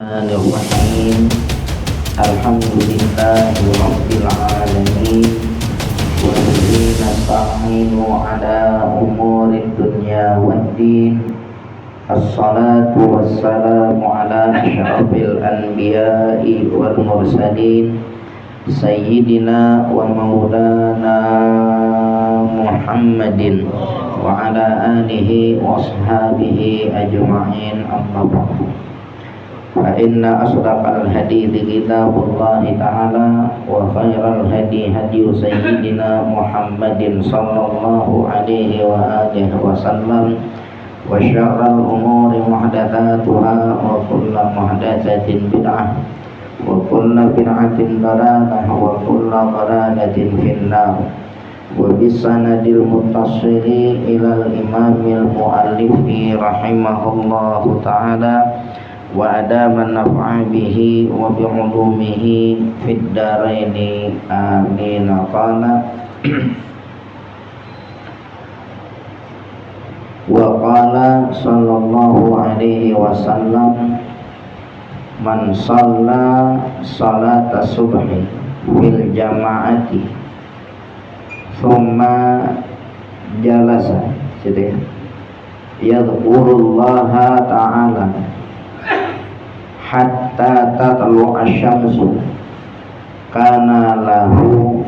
Bismillahirrahmanirrahim. Alhamdulillahi rabbil alamin. Wa bihi nasta'inu ala umurid dunya waddin. Assalatu wassalamu ala asyrafil anbiya'i wal mursalin, sayyidina wa maulana Muhammadin wa ala alihi wa ashabihi ajma'in, amma ba'du. Fa inna asdaqal hadithi kitabullahi ta'ala wa khairal hadi hadiyu sayyidina Muhammadin sallallahu alaihi wa alihi wa sallam, wa syarral umuri muhdatsatuha wa kullu muhdatsatin bid'ah wa kullu bid'atin dalalah wa kullu dalalatin finnar. Wa bisanadil muttasili ilal imamil muallifi rahimahullahu ta'ala wa adaman naf'a bihi wa bi'ulumihi fid daraini amin. Qala wa qala sallallahu alaihi wasallam, man shalla salata subhi fil jama'ati thumma jalasa yadhkurullaha ta'ala hatta tatlu asyamsu kana lahu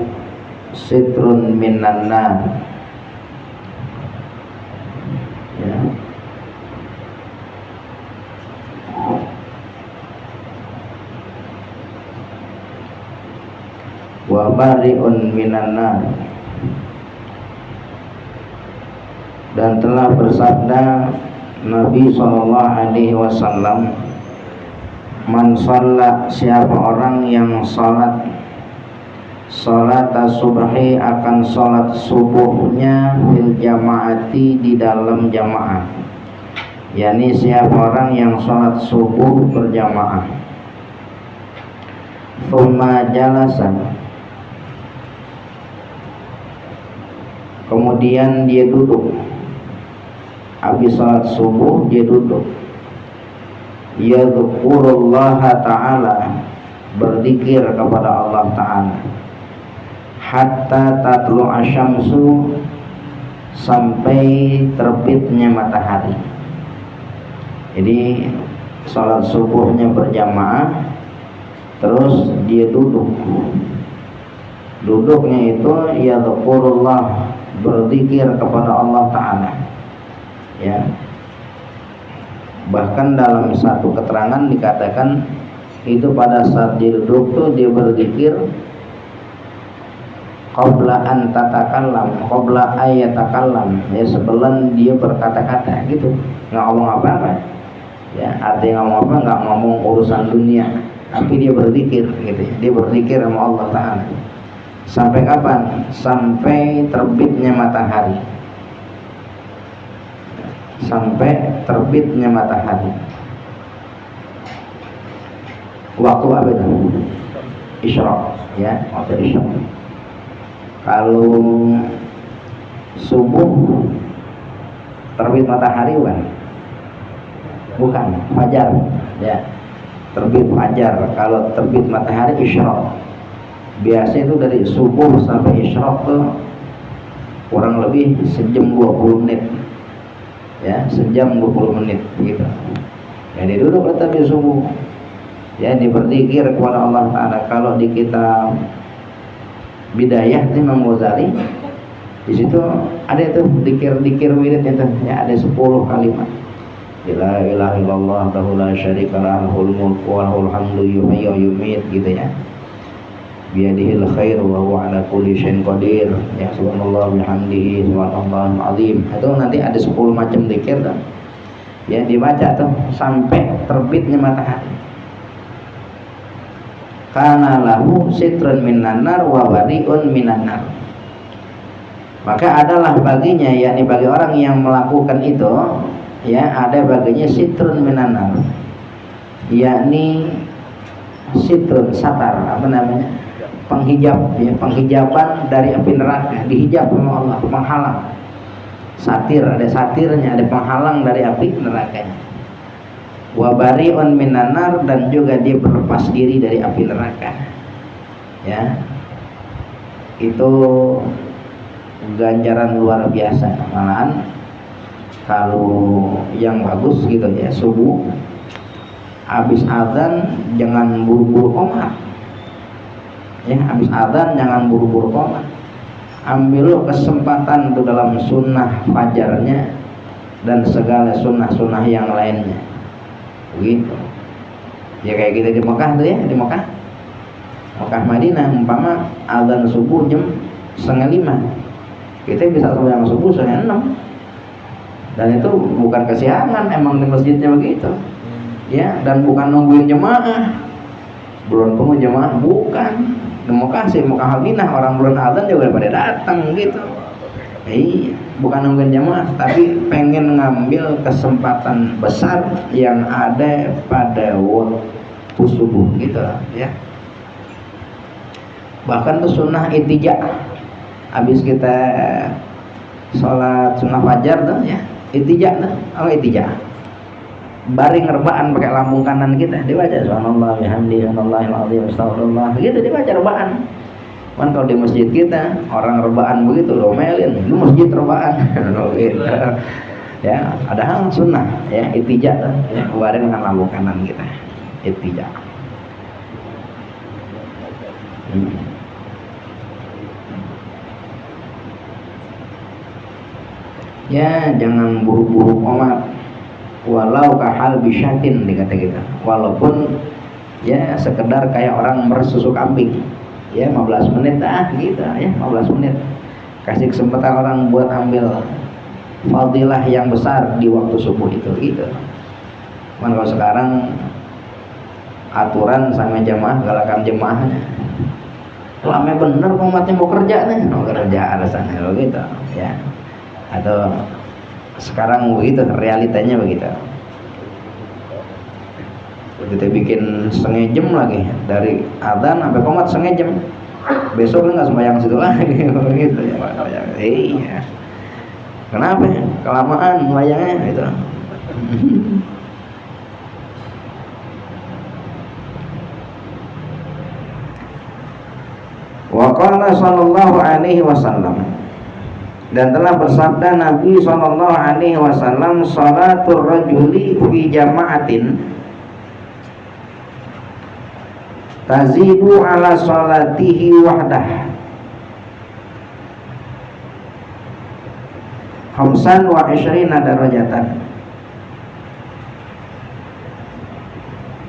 sitrun minan nar. Ya. Wa bari'un minan nar. Dan telah bersabda Nabi sallallahu alaihi wasallam, man shalla, siapa orang yang salat subhi, akan salat subuhnya fil jamaati, di dalam jamaah, yakni siapa orang yang salat subuh berjamaah, thumma jalasa, kemudian dia duduk, habis salat subuh dia duduk, yadhkurullaha ta'ala, berzikir kepada Allah Ta'ala, hatta tatlu asyamsu, sampai terbitnya matahari. Jadi salat subuhnya berjamaah, terus dia duduk. Duduknya itu yadhkurullah, berzikir kepada Allah Ta'ala. Ya. Bahkan dalam satu keterangan dikatakan itu pada saat dia duduk tuh dia berzikir qabla an tatakallam, qabla ayatakallam, ya sebelum dia berkata-kata gitu, nggak ngomong apa-apa. Ya, artinya ngomong apa? Nggak ngomong urusan dunia, tapi dia berzikir gitu. Dia berzikir sama Allah Ta'ala. Sampai kapan? Sampai terbitnya matahari. Sampai terbitnya matahari. Waktu apa itu? Isyraq, ya, waktu isyraq. Kalau subuh terbit matahari bukan fajar, ya, terbit fajar. Kalau terbit matahari isyraq. Biasanya itu dari subuh sampai isyraq tuh kurang lebih sejam 20 menit. Ya, sejam 20 menit begitu. Jadi duduk letak di subuh, ya, berzikir kepada Allah Ta'ala. Kalau di kitab Bidayah Imam Ghazali, di situ ada itu zikir wirid itu, ya, ada 10 kalimat. La ilaha illallah la syarika lahul mulku wa lahul hamdu yuhyi wa yumiit, gitu ya. Biyadihil khair wa huwa ala kulli syai'in qadir, ya, subhanallah bihamdihi subhanallahul azim. Itu nanti ada 10 macam zikir tuh, ya, dibaca tuh sampai terbitnya matahari. Kana lahu sitrun minan nar wa bari'un minan nar. Maka adalah baginya, yakni bagi orang yang melakukan itu, ya, ada baginya sitrun minan nar, yakni sitrun, satar, apa namanya, penghijab, ya, penghijaban dari api neraka, dihijab sama Allah, penghalang. Satir, ada satirnya, ada penghalang dari api nerakanya. wa bari'un minan nar, dan juga dia berlepas diri dari api neraka. Ya, itu ganjaran luar biasa. Malahan kalau yang bagus gitu ya, subuh habis azan jangan buru-buru qomat. Ya, habis azan jangan buru-buru qomat. Ambil kesempatan itu dalam sunnah fajarnya dan segala sunnah-sunnah yang lainnya. Begitu. Ya kayak kita di Mekah tuh ya, di Mekah Madinah, umpama azan subuh jam 4:30, kita bisa sembahyang subuh 5:30, dan itu bukan kesiangan, emang di masjidnya begitu ya, dan bukan nungguin jemaah belum tunggu jemaah, bukan. Di Mekah sih, Mekah Madinah, orang belum azan juga pada datang gitu. Iya, bukan nungguin jemaah, tapi pengen ngambil kesempatan besar yang ada pada waktu subuh gitu ya. Bahkan tuh sunnah itija, habis kita sholat sunnah fajar tuh ya, itija tuh, itija, baring rebaan pakai lambung kanan kita, dibaca subhanallah bihamdihi subhanallahil azim astagfirullah, gitu dibaca rebaan. Kan kalau di masjid kita orang rebaan begitu domelin, lu masjid rebaan gitu. Ya, ada hal sunnah ya, itija ya, baring dengan lambung kanan kita, itija. Ya, jangan buru-buru qomat, walau kahal bisyatin, dikata kita, walaupun ya sekedar kayak orang meres susu kambing ya, 15 menit gitu ya, 15 menit kasih kesempatan orang buat ambil fadilah yang besar di waktu subuh itu gitu. Cuman kalau sekarang aturan sama jemaah, galakan jemaahnya lama bener komatnya mau kerja nih, mau kerja alasannya begitu ya, atau sekarang begitu realitanya begitu. Kita bikin setengah jam lagi, dari adzan sampai qomat setengah jam, besok nggak sembahyang situ lagi gitu ya. Iya, kenapa ya? Kelamaan sembahyangnya gitu. Wa qala sallallahu alaihi wasallam, dan telah bersabda Nabi sallallahu alaihi wasallam, salatul rajuli fi jama'atin tazidu ala salatihi wahdah khamsan wa ishrina darajatan.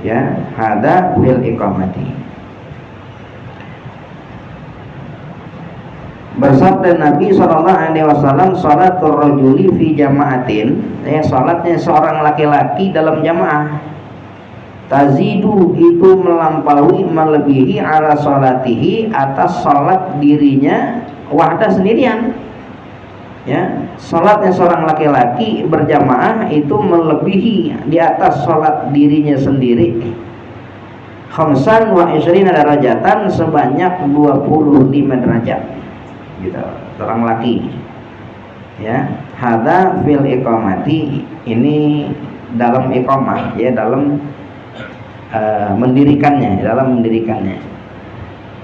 Ya, hada fil iqamati. Bersabda Nabi SAW, salatul rajuli fi jama'atin, ya, salatnya seorang laki-laki dalam jamaah, tazidu itu melampaui, melebihi, ala salatihi, atas salat dirinya, wahda sendirian. Ya, salatnya seorang laki-laki berjamaah itu melebihi, di atas salat dirinya sendiri, khamsan wa ishrina darajatan, sebanyak 25 derajat gitu, orang laki ya. Hadza fil iqamati, ini dalam iqamah ya, dalam mendirikannya,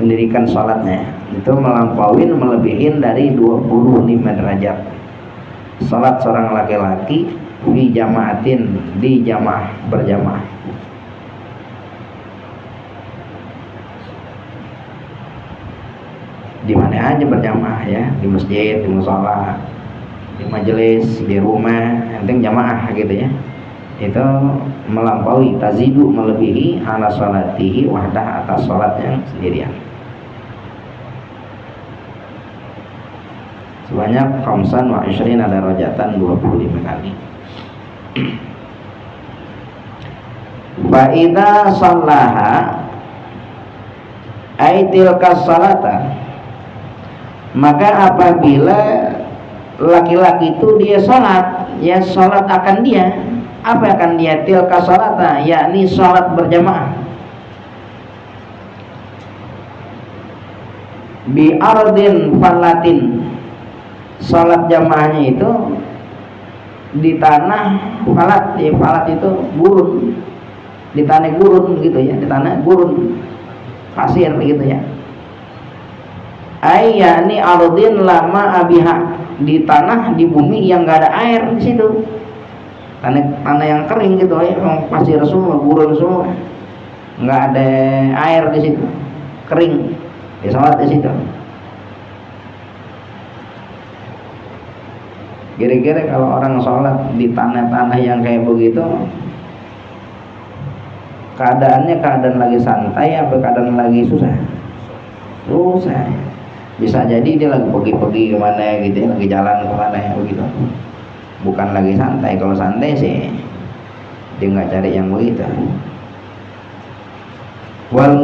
mendirikan sholatnya itu melampauin, melebihin dari 25 derajat. Sholat seorang laki-laki di jamaatin, di jamaah, berjamaah. Di mana aja berjamaah ya, di masjid, di mushola, di majelis, di rumah, yang penting jamaah gitu ya. Itu melampaui, tazidu, melebihi, ala salatihi wahdah, atas salatnya sendirian, sebanyak khamsan wa ishrina darajatan, 25 kali. Fa idza shallaha aitil kasalata, maka apabila laki-laki itu dia salat, ya salat akan dia, apa akan dia, tilka salata, yakni salat berjamaah, bi ardin falatin, salat jamaahnya itu di tanah falat. Ya, falat itu gurun, di tanah gurun gitu ya, di tanah gurun pasir gitu ya. Ayani ardin lama abiha, di tanah, di bumi yang nggak ada air di situ, tanah yang kering gitu ya, pasir semua, gurun semua, nggak ada air di situ, kering. Ya sholat di situ. Kira-kira kalau orang sholat di tanah-tanah yang kayak begitu, keadaannya keadaan lagi santai apa keadaan lagi susah? Susah. Bisa jadi dia lagi pergi-pergi kemana gitu ya, lagi jalan kemana ya begitu. Bukan lagi santai. Kalau santai sih dia nggak cari yang begitu. Wal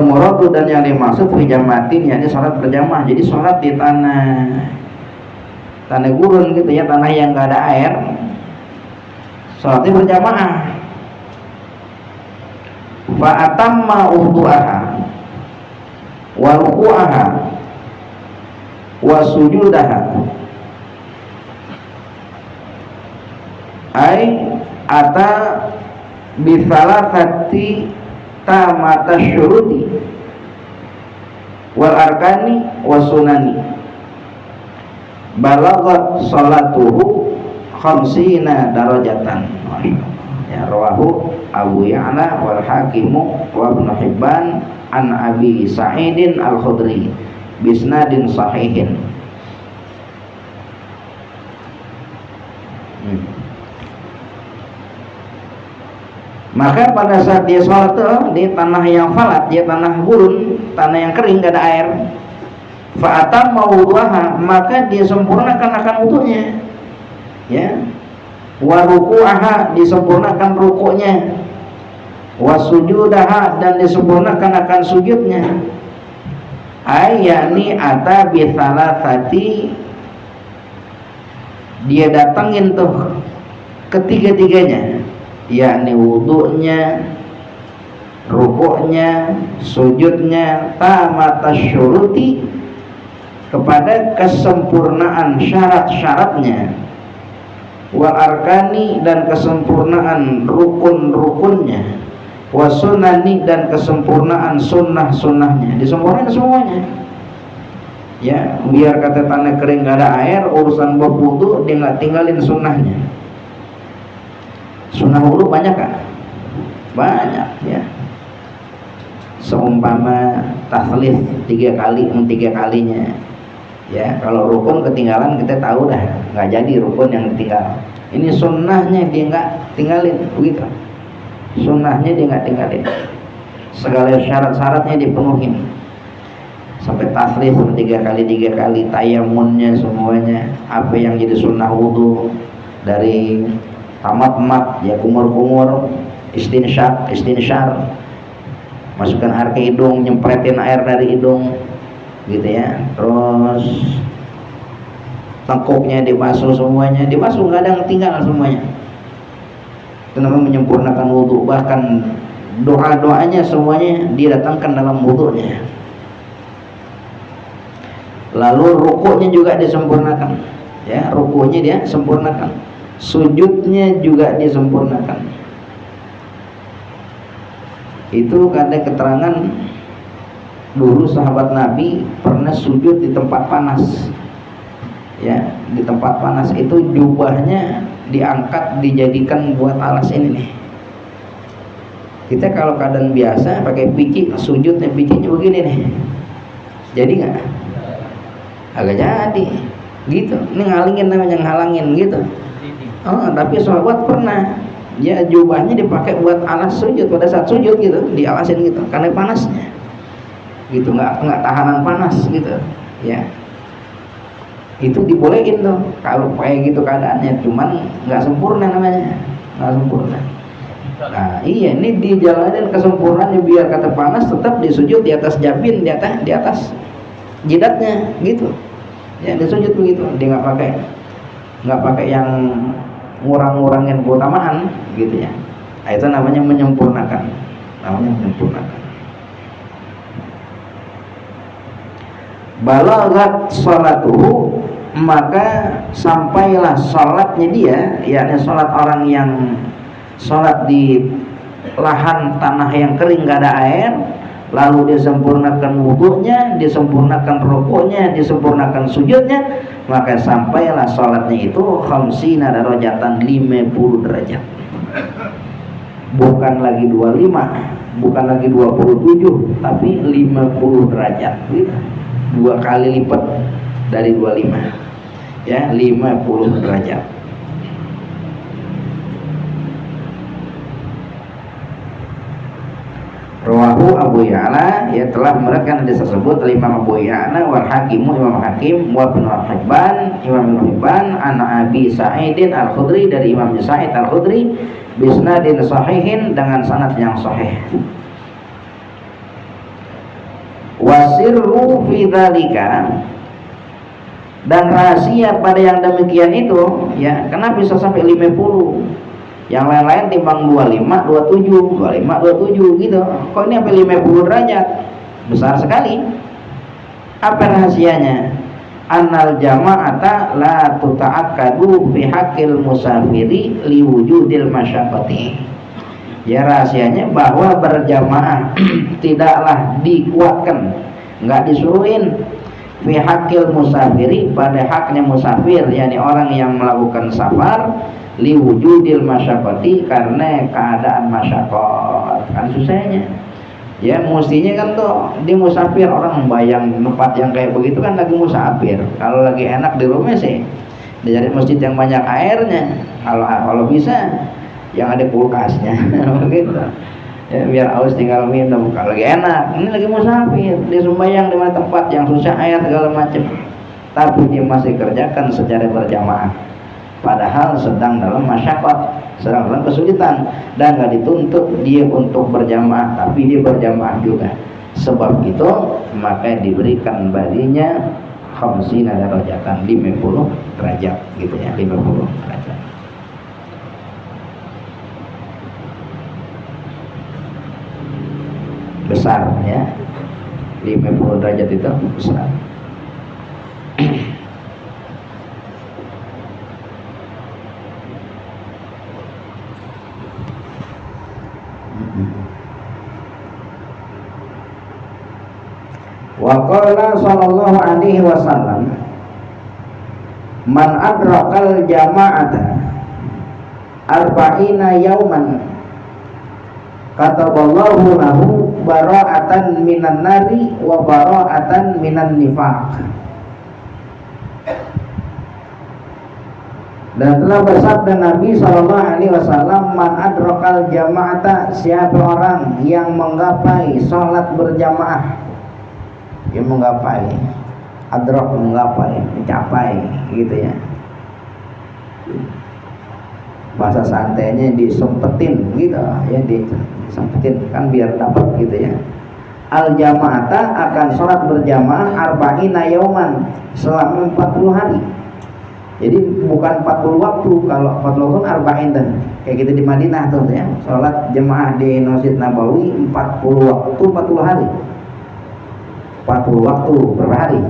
muradu dan yang dimaksud hijamatin, yakni sholat berjamaah. Jadi sholat di tanah gurun gitu ya, tanah yang nggak ada air, sholatnya berjamaah. Fa atamma wudu'aha wa ruku'aha wa sujudaha, ay ata bisalasati tamata syuruti wal arkani wa sunani, balagat salatuhu khamsina darajatan. Ya, rawahu Abu Ya'la wal Hakimu wa Ibnu Hibban an Abi Sa'idin Al-Khudri bisnadin sahihin. Maka pada saat dia sholat di tanah yang falat, dia tanah gurun, tanah yang kering, gak ada air, fa'atam mawudu'aha, maka dia sempurnakan akan wudunya, ya. Wa ruku'aha, disempurnakan rukuknya, wa sujudaha, dan disempurnakan akan sujudnya. Ayani ata bithalatati, dia datangin tuh ketiga-tiganya, yakni wudunya, rukuknya, sujudnya, tamata syuruti, kepada kesempurnaan syarat-syaratnya, wal arkani, dan kesempurnaan rukun-rukunnya, wa sunani, dan kesempurnaan sunnah-sunnahnya, disempurnakan semuanya. Ya, biar kata tanah kering gak ada air, urusan bab wudu dia nggak tinggalin sunnahnya. Sunnah wudu banyak kan? Banyak ya. Seumpama tahlil 3 kalinya. Ya, kalau rukun ketinggalan kita tahu dah, nggak jadi rukun yang ditinggal. Ini sunnahnya dia nggak tinggalin, begitu. Sunnahnya dia nggak tinggalin. Segala syarat-syaratnya dipenuhin. Sampai tahlil 3 kali, tayamunnya semuanya, apa yang jadi sunnah wudu, dari tamat-mat, ya kumur-kumur, istinsyar, masukkan air ke hidung, nyempretin air dari hidung, gitu ya. Terus tengkuknya dibasuh semuanya, dibasuh, nggak ada yang tinggal semuanya. Itu namanya menyempurnakan wudu. Bahkan doa-doanya semuanya didatangkan dalam wudunya. Lalu rukuknya juga disempurnakan, ya, rukuknya dia sempurnakan, sujudnya juga disempurnakan. Itu ada keterangan dulu sahabat Nabi pernah sujud di tempat panas, ya, di tempat panas itu jubahnya diangkat dijadikan buat alas ini nih. Kita kalau keadaan biasa pakai pici, sujudnya picinya begini nih, jadi nggak? Agak jadi gitu. Ini ngalingin, namanya ngalangin gitu. Oh, tapi sahabat pernah, ya, jubahnya dipakai buat alas sujud pada saat sujud gitu, dialasin gitu karena panasnya gitu, nggak tahanan panas gitu ya. Itu dibolehin tuh kalau kayak gitu keadaannya, cuman nggak sempurna, namanya nggak sempurna. Nah iya, ini dijalanin kesempurnaannya biar kata panas tetap disujud di atas jabin, di atas jidatnya gitu ya, disujud begitu. Dia nggak pakai yang ngurang-ngurangin keutamaan gitu ya. Nah, itu namanya menyempurnakan, balagat salatuhu maka sampailah sholatnya dia, yakni sholat orang yang sholat di lahan tanah yang kering gak ada air, lalu disempurnakan wudunya, disempurnakan rukuknya, disempurnakan sujudnya, maka sampailah sholatnya itu khamsina darajatan, 50 derajat. Bukan lagi 25, bukan lagi 27, tapi 50 derajat, 2 kali lipat dari 25, ya, 50 derajat. Rawahu Abu Ya'la, ya, telah meriwayatkan hadis tersebut Imam Abu Ya'la wal Hakimu, Imam Hakim, wa Ibnu Hibban, Imam Ibnu Hibban, an Abi Sa'idin Al-Khudri, dari Imam Sa'id Al-Khudri, bisnadin sahihin, dengan sanad yang sahih. Wasirru fi dzalika, dan rahasia pada yang demikian itu, ya, kenapa bisa sampai 50? Yang lain-lain timbang 25, 27, 25, 27 gitu. Kok ini sampai 50 derajat? Besar sekali. Apa rahasianya? Annal jama'ata la tuta'akkadu fi haqqil musafiri liwujudil masyaqqati. Ya, rahasianya bahwa berjamaah tidaklah dikuatkan, enggak disuruhin fi haqqil musafiri, pada haknya musafir, yakni orang yang melakukan safar, liwujudil masyaqqati, karena keadaan masyaqqat, kan susahnya. Ya, mestinya kan tuh di musafir, orang membayang tempat yang kayak begitu kan lagi musafir. Kalau lagi enak di rumah sih dari masjid yang banyak airnya, kalau bisa yang ada kulkasnya begitu. Ya, biar aus tinggal minum. Kalau lagi enak, ini lagi musafir, dia sembahyang di mana tempat yang susah air segala macam, tapi dia masih kerjakan secara berjamaah, padahal sedang dalam masyaqqat, sedang dalam kesulitan, dan gak dituntut dia untuk berjamaah, tapi dia berjamaah juga. Sebab itu maka diberikan baginya khamsina darajatan, 50 derajat gitu ya, 50 derajat. Besar ya, 50 derajat itu besar. Wa qala sallallahu alaihi wasallam, man adrakal jama'ata arba'ina yauman kataballahu lahu bara'atan minan nari wa bara'atan minan nifaq. Dan telah bersabda Nabi sallallahu alaihi wasallam, man adrakal jama'ata, siapa orang yang menggapai salat berjamaah, yang menggapai, adrak menggapai, mencapai gitu ya, bahasa santainya disempetin gitu ya, disempetin kan biar dapat gitu ya. Al jama'ata, akan sholat berjamaah, arba'ina yauman, selama 40 hari. Jadi bukan 40 waktu, kalau 40 waktu arba'in dah, kayak gitu di Madinah tuh ya, sholat jemaah di Masjid Nabawi 40 waktu, 40 hari. 40 waktu berapa hari?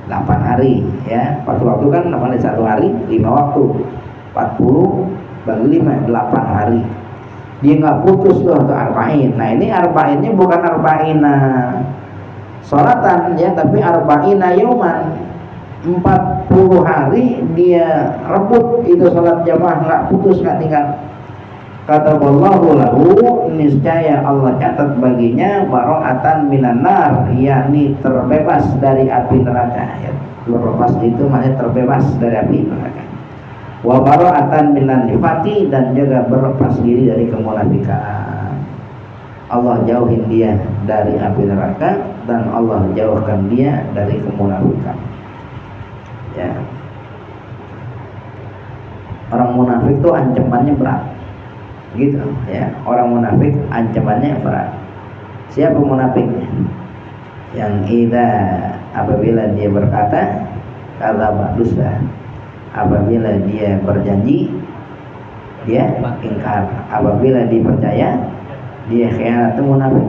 8 hari ya. 40 waktu kan 8 hari, 1 hari 5 waktu, 40 bagi 5, 8 hari. Dia nggak putus tuh arba'in. Nah ini arba'innya bukan arba'ina sholatan ya, tapi arba'ina yauman, 40 hari dia rebut itu sholat jamaah, nggak putus, nggak tinggal. Kata Allahu lahu, niscaya Allah catat baginya bara'atan minan nar, yakni terbebas dari api neraka ya. Lepas itu maknanya terbebas dari api neraka. Wa bara'atan minan nifaqi, dan juga berlepas diri dari kemunafikan. Allah jauhin dia dari api neraka, dan Allah jauhkan dia dari kemunafikan ya. Orang munafik tuh ancamannya berat gitu ya. Orang munafik ancamannya berat. Siapa munafiknya? Yang apabila dia berkata kadzaba, dusta. Apabila dia berjanji dia ingkar. Apabila dipercaya dia khianat, itu munafik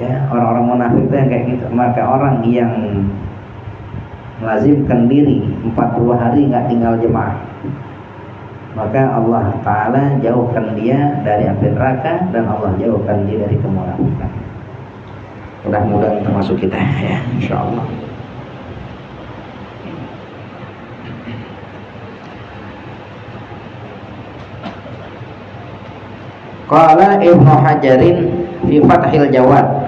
ya. Orang-orang munafik itu yang kayak gitu. Maka orang yang melazimkan diri 40 hari nggak tinggal jemaah, maka Allah Ta'ala jauhkan dia dari api neraka dan Allah jauhkan dia dari kemunafikan. Mudah-mudahan termasuk kita ya, insyaallah. Qala Ibnu Hajarin fi Fathil Jawad,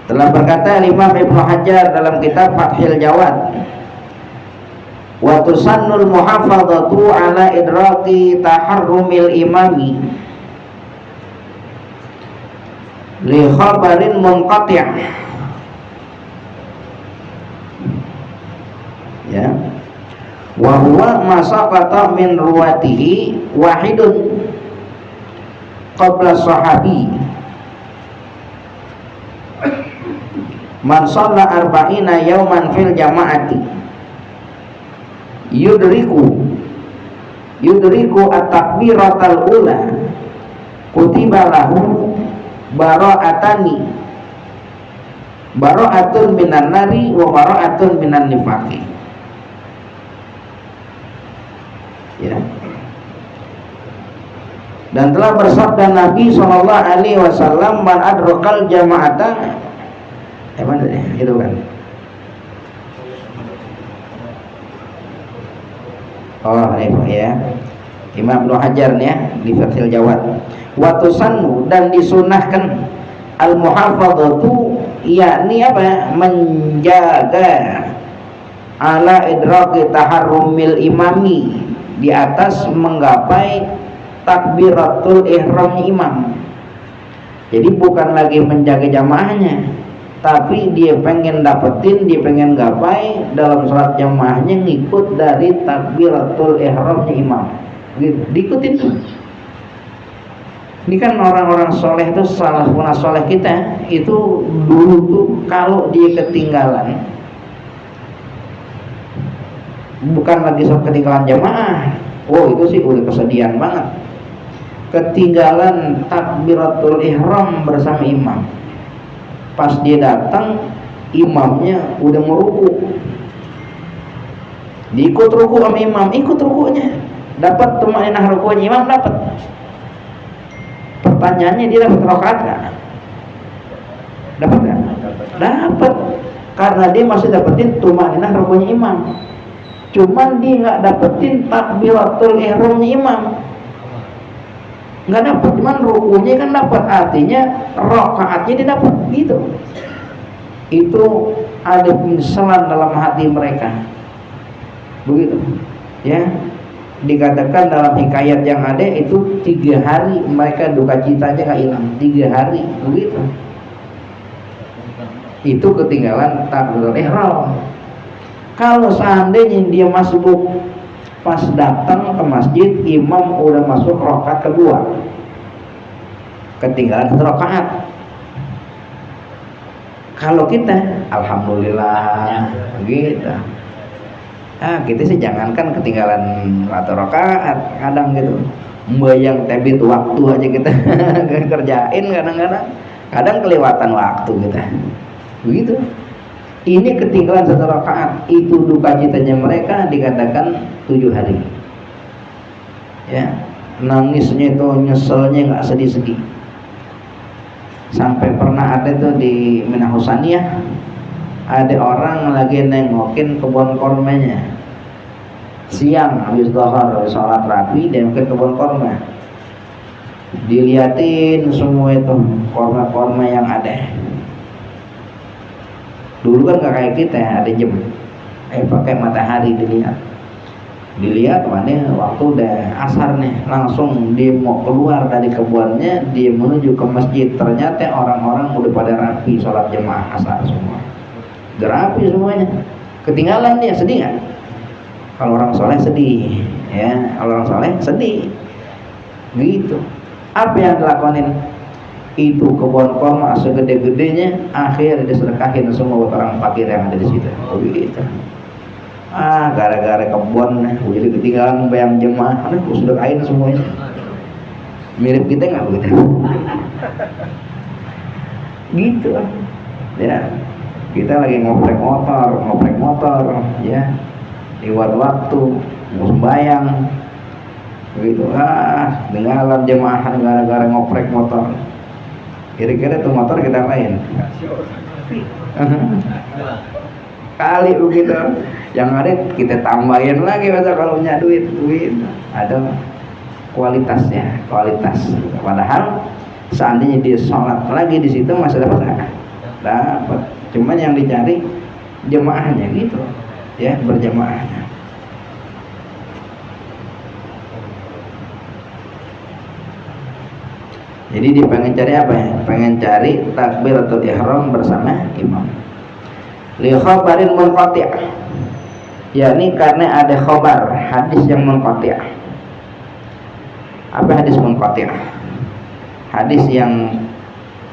telah berkata Imam Ibnu Hajar dalam kitab Fathil Jawad, wa tusannul muhafadzatu ala idraki taharrumil imami li khabarin munqati', ya, wa huwa masaqata min ruwatihi wahidun qabla sahabi man shalla arba'ina yawman fil jama'ati yudriku at-takbiratal ula kutiba lahu bara'atun minan nari wa bara'atun minan nifaqi, ya. Dan telah bersabda Nabi SAW, man adrakal jama'ata, mana itu kan? Oh ini ya, Imam Ibnu Hajar nih ya di Fathil Jawad. Wa tusannu, dan disunahkan al muhafadzatu, yakni apa? Menjaga ala idraki taharrumil imami, di atas menggapai takbiratul ihram imam. Jadi bukan lagi menjaga jamaahnya, tapi dia pengen dapetin, dia pengen gapai dalam sholat jamaahnya ngikut dari takbiratul ihramnya imam. Diikutin tuh. Ini kan orang-orang soleh tuh, salafun soleh kita itu dulu tuh kalau dia ketinggalan, bukan lagi ketinggalan jamaah, oh itu sih udah kesedihan banget. Ketinggalan takbiratul ihram bersama imam, pas dia datang imamnya udah mau ruku, diikut ruku sama imam, ikut rukunya, dapat tumaninah rukunya imam, dapat. Pertanyaannya, dia dapat rakaat nggak? Dapat nggak? Dapat, karena dia masih dapetin tumaninah rukunya imam, cuman dia nggak dapetin takbiratul ihramnya imam. Nggak dapat, cuman rukunya kan dapat, artinya rakaatnya dia dapat gitu. Itu ada penyesalan dalam hati mereka, begitu ya. Dikatakan dalam hikayat yang ada itu 3 hari mereka duka citanya nggak hilang, 3 hari begitu. Itu ketinggalan takbiratul ihram. Kalau seandainya dia masuk pas datang ke masjid, imam udah masuk rakaat kedua, ketinggalan 1 rakaat. Kalau kita, alhamdulillah, gitu. Kita sih jangankan ketinggalan 1 rakaat, kadang gitu, membayang tebit waktu aja kita kerjain, kadang kelewatan waktu kita, begitu. Ini ketinggalan 1 rakaat, itu duka citanya mereka dikatakan 7 hari. Ya, nangisnya itu, nyeselnya nggak sedih-sedih. Sampai pernah ada tuh di Minah Husaniyah, ada orang lagi nengokin kebun kormanya. Siang habis zuhur, sholat rapi, dia mungkin kebun korma. Diliatin semua itu korma-korma yang ada. Dulu kan gak kayak kita ya, ada jam, pakai matahari dilihat mana waktu udah asar nih, langsung dia mau keluar dari kebunnya, dia menuju ke masjid. Ternyata orang-orang udah pada rapi sholat jemaah asar semua, udah rapi semuanya. Ketinggalan dia, sedih nggak? Kalau orang soleh sedih ya, kalau orang soleh sedih gitu. Apa yang dilakonin? Itu kebun korma segede-gedenya akhir disedekahin semua buat orang fakir yang ada di situ. Oh gitu. Gara-gara kebun jadi ketinggalan bayang jemaah, sedekahin semuanya. Mirip kita nggak begitu? Gitu ya. Kita lagi ngoprek motor ya, lewat waktu mau sembayang begitu, tinggalan jemaah gara-gara ngoprek motor. Kira-kira tuh motor kita main kali begitu, yang ada kita tambahin lagi masa kalau punya duit ada kualitas. Padahal seandainya dia sholat lagi di situ masih dapat, cuman yang dicari jemaahnya gitu ya, berjemaahnya. Jadi dia pengen cari apa ya? Pengen cari takbiratul ihram bersama imam. Li khabarin munqati', yakni karena ada khabar hadis yang munqati'. Apa hadis munqati'? Hadis yang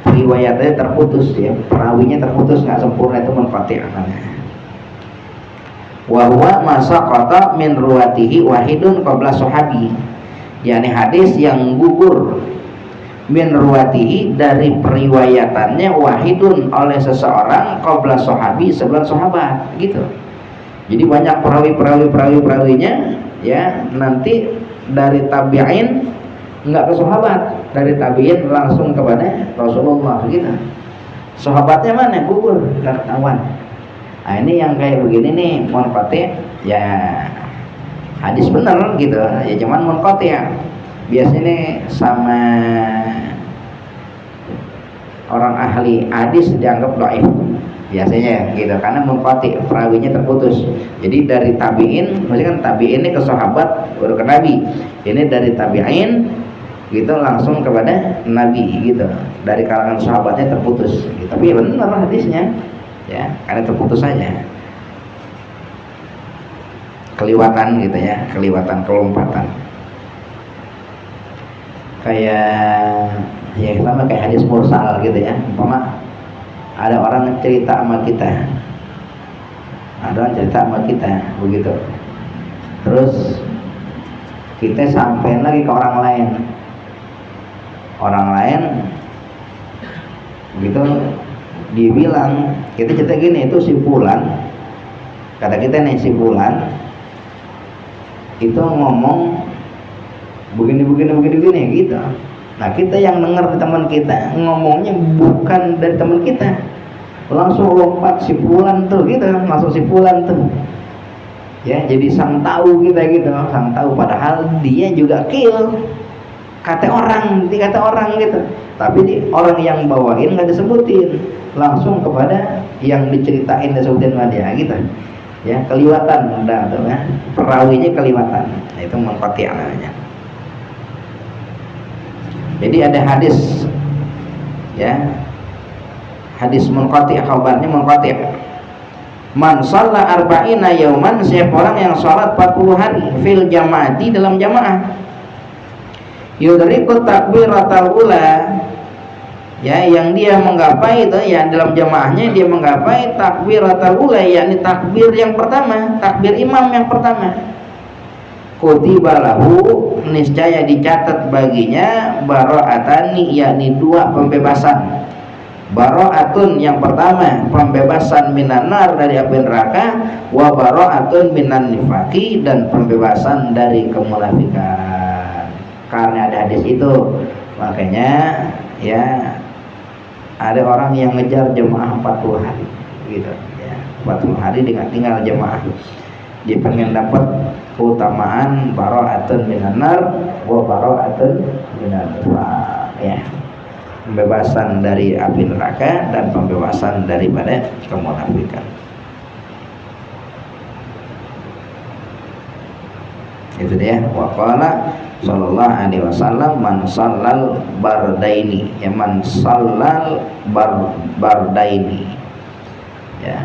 riwayatnya terputus ya, perawinya terputus, nggak sempurna, itu munqati' namanya. Wa huwa ma saqata min ruwatihi wahidun qabla sahabi, yakni hadis yang gugur min ruwatihi dari periwayatannya wahidun oleh seseorang qabla sahabi, sebelum sahabat gitu. Jadi banyak perawinya ya, nanti dari tabi'in enggak ke sahabat, dari tabi'in langsung kepada Rasulullah gitu. Sahabatnya mana? Gugur, enggak ketahuan. Nah, ini yang kayak begini nih munqati' ya, hadis bener gitu ya, cuman munqati' ya. Biasanya nih sama orang ahli hadis dianggap dhaif biasanya gitu, karena munqati', perawinya terputus. Jadi dari tabi'in, maksudnya kan tabi'in ini ke sahabat baru ke nabi, ini dari tabi'in gitu langsung kepada nabi gitu, dari kalangan sahabatnya terputus gitu. Tapi benar hadisnya ya, karena terputus saja, keliwatan gitu ya, kelompatan. Kayak ya sama kayak hadis mursal gitu ya, umpama ada orang cerita sama kita, begitu, terus kita sampein lagi ke orang lain begitu, dibilang kita cerita gini, itu si fulan, kata kita nih, si fulan itu ngomong begini gitu. Nah, kita yang dengar di teman kita ngomongnya bukan dari teman kita, langsung lompat si fulan tuh gitu, langsung si fulan tuh ya, jadi sang tahu kita gitu, sang tahu, padahal dia juga kata orang gitu, tapi orang yang bawain nggak disebutin, langsung kepada yang diceritain, disebutin sama dia gitu ya, keliwatan udah tuh ya, perawinya keliwatan. Nah, itu munqati' namanya. Jadi ada hadis ya, hadis munqati', khabarnya munqati'. Man shalla arba'ina yauman, siapa orang yang sholat 40 hari fil jamaati, dalam jamaah, yudriku takbiratul ula, ya, yang dia menggapai itu ya, dalam jamaahnya dia menggapai takbiratul ula, yakni takbir yang pertama, takbir imam yang pertama. Kutiba lahu, niscaya dicatat baginya bara'atani, yakni 2 pembebasan. Bara'atun yang pertama, pembebasan minan nar, dari api neraka, wa bara'atun minan nifaqi, dan pembebasan dari kemunafikan. Karena ada hadis itu, makanya ya ada orang yang ngejar jemaah 40 hari gitu ya, 40 hari dengan tinggal jemaah, dia pengen dapat keutamaan bara'atun minan nar wa bara'atun minan nifaq ya, pembebasan dari api neraka dan pembebasan daripada kemunafikan. Itu dia, wa qala sallallahu alaihi wasallam, man shallal bardaini, ya, man shallal bardaini ya,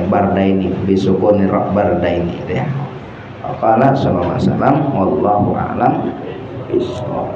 bardaini bisukuni bardaini ya. Wa qala sallallahu alaihi wasallam, wallahu a'lam bishawab.